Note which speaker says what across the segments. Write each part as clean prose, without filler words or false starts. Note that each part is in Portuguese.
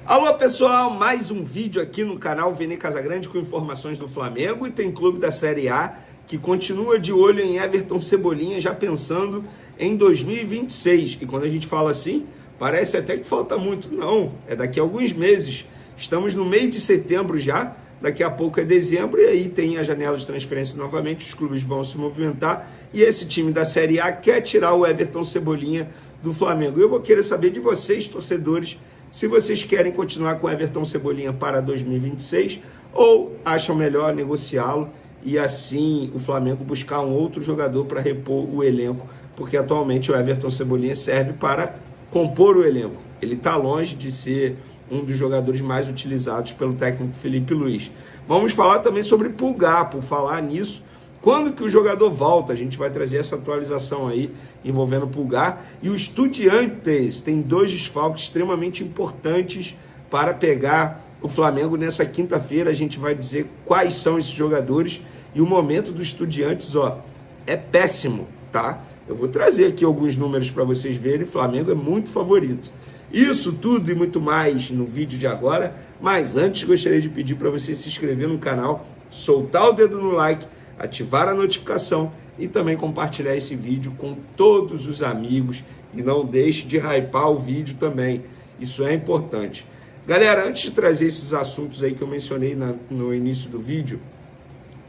Speaker 1: Alô pessoal, mais um vídeo aqui no canal Vene Casagrande com informações do Flamengo e tem clube da Série A que continua de olho em Everton Cebolinha já pensando em 2026. E quando a gente fala assim, parece até que falta muito. Não, é daqui a alguns meses. Estamos no meio de setembro já, daqui a pouco é dezembro e aí tem a janela de transferência novamente, os clubes vão se movimentar e esse time da Série A quer tirar o Everton Cebolinha do Flamengo. Eu vou querer saber de vocês, torcedores, se vocês querem continuar com Everton Cebolinha para 2026 ou acham melhor negociá-lo e assim o Flamengo buscar um outro jogador para repor o elenco, porque atualmente o Everton Cebolinha serve para compor o elenco. Ele está longe de ser um dos jogadores mais utilizados pelo técnico Felipe Luiz. Vamos falar também sobre Pulgar, por falar nisso. Quando que o jogador volta? A gente vai trazer essa atualização aí envolvendo o Pulgar. E o Estudiantes tem dois desfalques extremamente importantes para pegar o Flamengo nessa quinta-feira. A gente vai dizer quais são esses jogadores. E o momento do Estudiantes, ó, é péssimo, tá? Eu vou trazer aqui alguns números para vocês verem. O Flamengo é muito favorito. Isso tudo e muito mais no vídeo de agora. Mas antes, gostaria de pedir para você se inscrever no canal, soltar o dedo no like, ativar a notificação e também compartilhar esse vídeo com todos os amigos e não deixe de hypar o vídeo também, isso é importante. Galera, antes de trazer esses assuntos aí que eu mencionei no início do vídeo,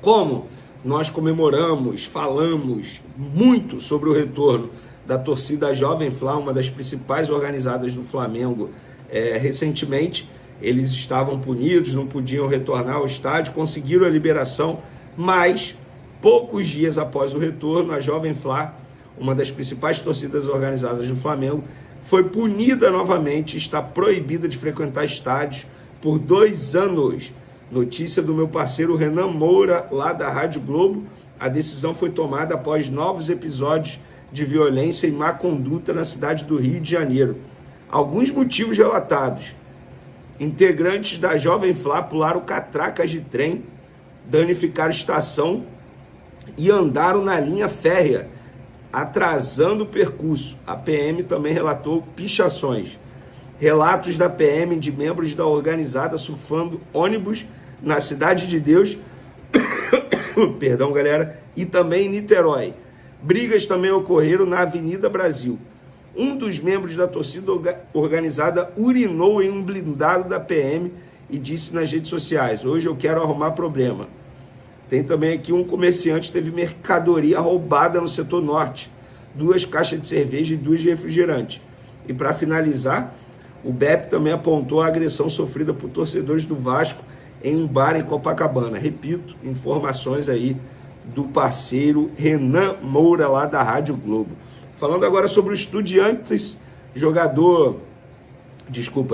Speaker 1: como nós comemoramos, falamos muito sobre o retorno da torcida Jovem Flá, uma das principais organizadas do Flamengo, recentemente, eles estavam punidos, não podiam retornar ao estádio, conseguiram a liberação, mas poucos dias após o retorno, a Jovem Flá, uma das principais torcidas organizadas do Flamengo, foi punida novamente, está proibida de frequentar estádios por 2 anos. Notícia do meu parceiro Renan Moura, lá da Rádio Globo. A decisão foi tomada após novos episódios de violência e má conduta na cidade do Rio de Janeiro. Alguns motivos relatados: integrantes da Jovem Flá pularam catracas de trem, danificaram estação e andaram na linha férrea, atrasando o percurso. A PM também relatou pichações. Relatos da PM de membros da organizada surfando ônibus na Cidade de Deus, perdão, galera, e também em Niterói. Brigas também ocorreram na Avenida Brasil. Um dos membros da torcida organizada urinou em um blindado da PM e disse nas redes sociais: hoje eu quero arrumar problema. Tem também aqui um comerciante teve mercadoria roubada no setor norte, 2 caixas de cerveja e 2 de refrigerante. E para finalizar, o BEP também apontou a agressão sofrida por torcedores do Vasco em um bar em Copacabana. Repito, informações aí do parceiro Renan Moura, lá da Rádio Globo. Falando agora sobre o Estudiantes,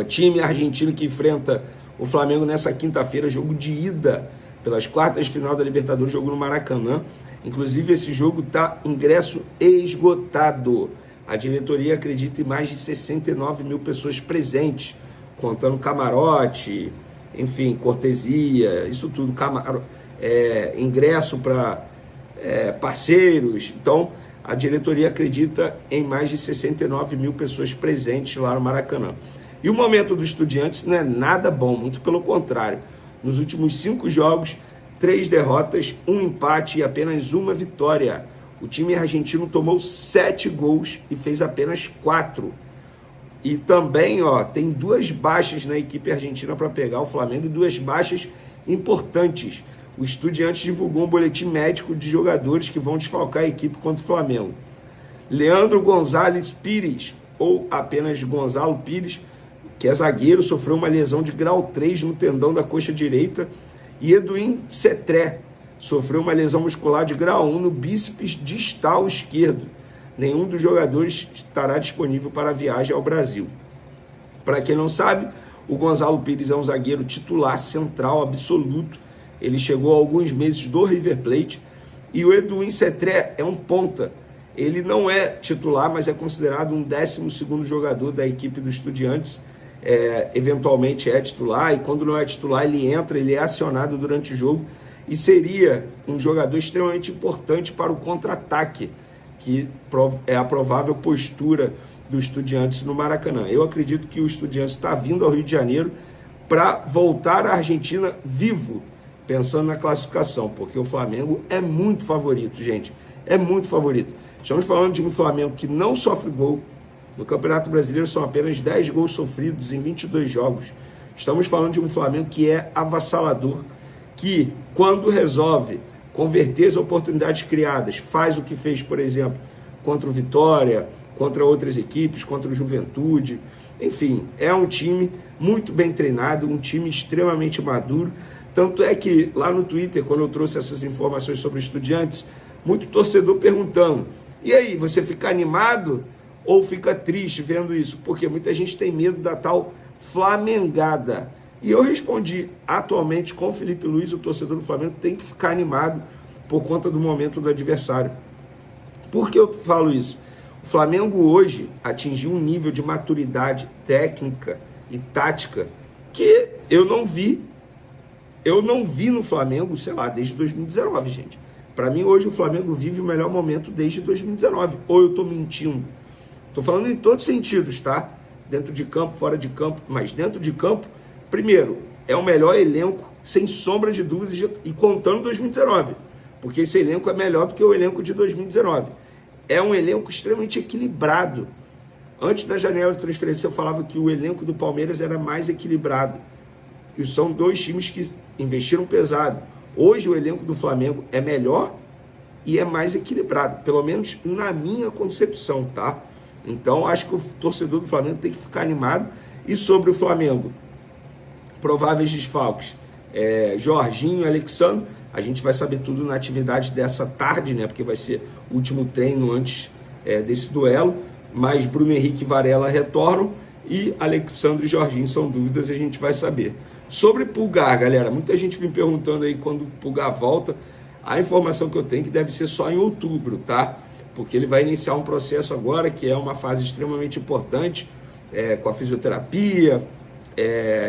Speaker 1: time argentino que enfrenta o Flamengo nessa quinta-feira, jogo de ida pelas quartas de final da Libertadores, jogo no Maracanã. Inclusive, esse jogo está ingresso esgotado. A diretoria acredita em mais de 69 mil pessoas presentes, contando camarote, enfim, cortesia, isso tudo, ingresso para parceiros. Então, a diretoria acredita em mais de 69 mil pessoas presentes lá no Maracanã. E o momento dos Estudiantes não é nada bom, muito pelo contrário. Nos últimos 5 jogos, 3 derrotas, 1 empate e apenas 1 vitória. O time argentino tomou 7 gols e fez apenas 4. E também, tem 2 baixas na equipe argentina para pegar o Flamengo e 2 baixas importantes. O Estudiantes divulgou um boletim médico de jogadores que vão desfalcar a equipe contra o Flamengo. Leandro Gonzalez Pires, ou apenas Gonzalo Pires, que é zagueiro, sofreu uma lesão de grau 3 no tendão da coxa direita, e Edwin Cetré sofreu uma lesão muscular de grau 1 no bíceps distal esquerdo. Nenhum dos jogadores estará disponível para a viagem ao Brasil. Para quem não sabe, o Gonzalo Pires é um zagueiro titular central absoluto. Ele chegou há alguns meses do River Plate. E o Edwin Cetré é um ponta. Ele não é titular, mas é considerado um 12º jogador da equipe do Estudiantes. Eventualmente é titular, e quando não é titular ele entra, ele é acionado durante o jogo e seria um jogador extremamente importante para o contra-ataque, que é a provável postura do Estudiantes no Maracanã. Eu acredito que o Estudiantes está vindo ao Rio de Janeiro para voltar à Argentina vivo, pensando na classificação, porque o Flamengo é muito favorito, gente, é muito favorito. Estamos falando de um Flamengo que não sofre gol. No Campeonato Brasileiro são apenas 10 gols sofridos em 22 jogos. Estamos falando de um Flamengo que é avassalador, que quando resolve converter as oportunidades criadas, faz o que fez, por exemplo, contra o Vitória, contra outras equipes, contra o Juventude. Enfim, é um time muito bem treinado, um time extremamente maduro. Tanto é que lá no Twitter, quando eu trouxe essas informações sobre Estudiantes, muito torcedor perguntando: e aí, você fica animado ou fica triste vendo isso? Porque muita gente tem medo da tal flamengada. E eu respondi: atualmente, com o Felipe Luiz, o torcedor do Flamengo tem que ficar animado por conta do momento do adversário. Por que eu falo isso? O Flamengo hoje atingiu um nível de maturidade técnica e tática que eu não vi no Flamengo, sei lá, desde 2019, gente. Para mim, hoje, o Flamengo vive o melhor momento desde 2019. Ou eu estou mentindo? Estou falando em todos os sentidos, tá? Dentro de campo, fora de campo. Mas dentro de campo, primeiro, é o melhor elenco, sem sombra de dúvidas, e contando 2019. Porque esse elenco é melhor do que o elenco de 2019. É um elenco extremamente equilibrado. Antes da janela de transferência, eu falava que o elenco do Palmeiras era mais equilibrado. E são dois times que investiram pesado. Hoje o elenco do Flamengo é melhor e é mais equilibrado, pelo menos na minha concepção, tá? Então acho que o torcedor do Flamengo tem que ficar animado. E sobre o Flamengo, prováveis desfalques, Jorginho e Alexandre, a gente vai saber tudo na atividade dessa tarde, né? Porque vai ser o último treino antes desse duelo, mas Bruno Henrique e Varela retornam e Alexandre e Jorginho são dúvidas, a gente vai saber. Sobre Pulgar, galera, muita gente me perguntando aí quando o Pulgar volta. A informação que eu tenho é que deve ser só em outubro, tá? Porque ele vai iniciar um processo agora que é uma fase extremamente importante, com a fisioterapia,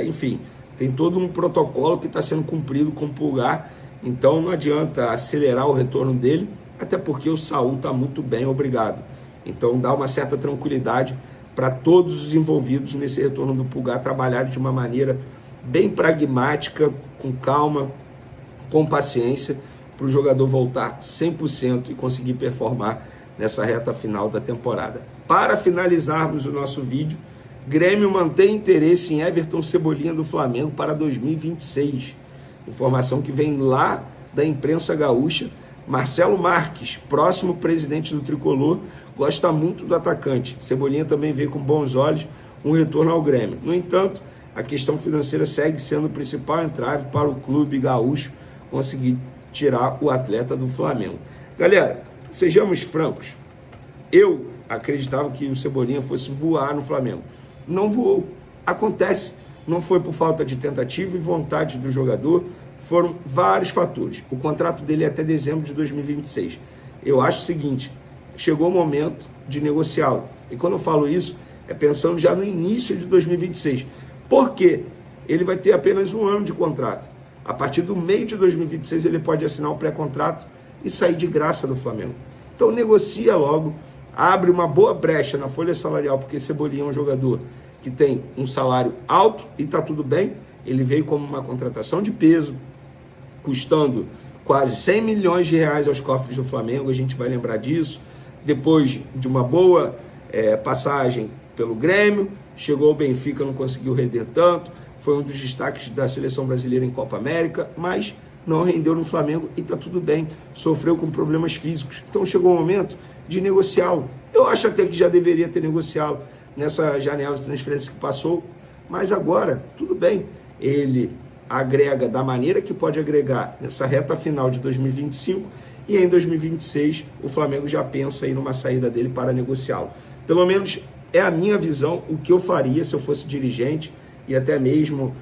Speaker 1: enfim, tem todo um protocolo que está sendo cumprido com o Pulgar, então não adianta acelerar o retorno dele, até porque o Saúl está muito bem, obrigado. Então dá uma certa tranquilidade para todos os envolvidos nesse retorno do Pulgar trabalharem de uma maneira bem pragmática, com calma, com paciência, para o jogador voltar 100% e conseguir performar nessa reta final da temporada. Para finalizarmos o nosso vídeo, Grêmio mantém interesse em Everton Cebolinha do Flamengo para 2026. Informação que vem lá da imprensa gaúcha. Marcelo Marques, próximo presidente do Tricolor, gosta muito do atacante. Cebolinha também vê com bons olhos um retorno ao Grêmio. No entanto, a questão financeira segue sendo o principal entrave para o clube gaúcho conseguir tirar o atleta do Flamengo. Galera, sejamos francos, eu acreditava que o Cebolinha fosse voar no Flamengo. Não voou. Acontece, não foi por falta de tentativa e vontade do jogador, foram vários fatores. O contrato dele é até dezembro de 2026. Eu acho o seguinte, chegou o momento de negociá-lo. E quando eu falo isso, é pensando já no início de 2026. Por quê? Ele vai ter apenas um ano de contrato. A partir do meio de 2026 ele pode assinar o pré-contrato e sair de graça do Flamengo. Então negocia logo, abre uma boa brecha na folha salarial, porque Cebolinha é um jogador que tem um salário alto e está tudo bem. Ele veio como uma contratação de peso, custando quase 100 milhões de reais aos cofres do Flamengo, a gente vai lembrar disso. Depois de uma boa passagem pelo Grêmio, chegou ao Benfica, não conseguiu render tanto, foi um dos destaques da seleção brasileira em Copa América, mas não rendeu no Flamengo e está tudo bem, sofreu com problemas físicos. Então chegou o momento de negociá-lo. Eu acho até que já deveria ter negociá-lo nessa janela de transferência que passou, mas agora, tudo bem, ele agrega da maneira que pode agregar nessa reta final de 2025 e em 2026 o Flamengo já pensa aí numa saída dele para negociá-lo. Pelo menos é a minha visão, o que eu faria se eu fosse dirigente e até mesmo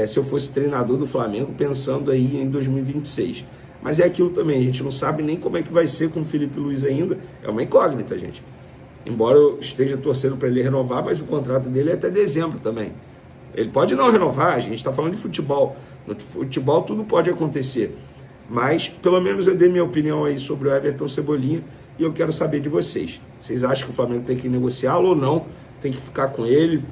Speaker 1: se eu fosse treinador do Flamengo, pensando aí em 2026. Mas é aquilo também, a gente não sabe nem como é que vai ser com o Felipe Luiz ainda, é uma incógnita, gente. Embora eu esteja torcendo para ele renovar, mas o contrato dele é até dezembro também. Ele pode não renovar, a gente está falando de futebol. No futebol tudo pode acontecer. Mas, pelo menos eu dei minha opinião aí sobre o Everton Cebolinha e eu quero saber de vocês. Vocês acham que o Flamengo tem que negociá-lo ou não? Tem que ficar com ele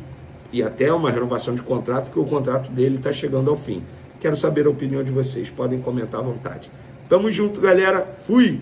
Speaker 1: e até uma renovação de contrato, porque o contrato dele está chegando ao fim. Quero saber a opinião de vocês, podem comentar à vontade. Tamo junto, galera. Fui!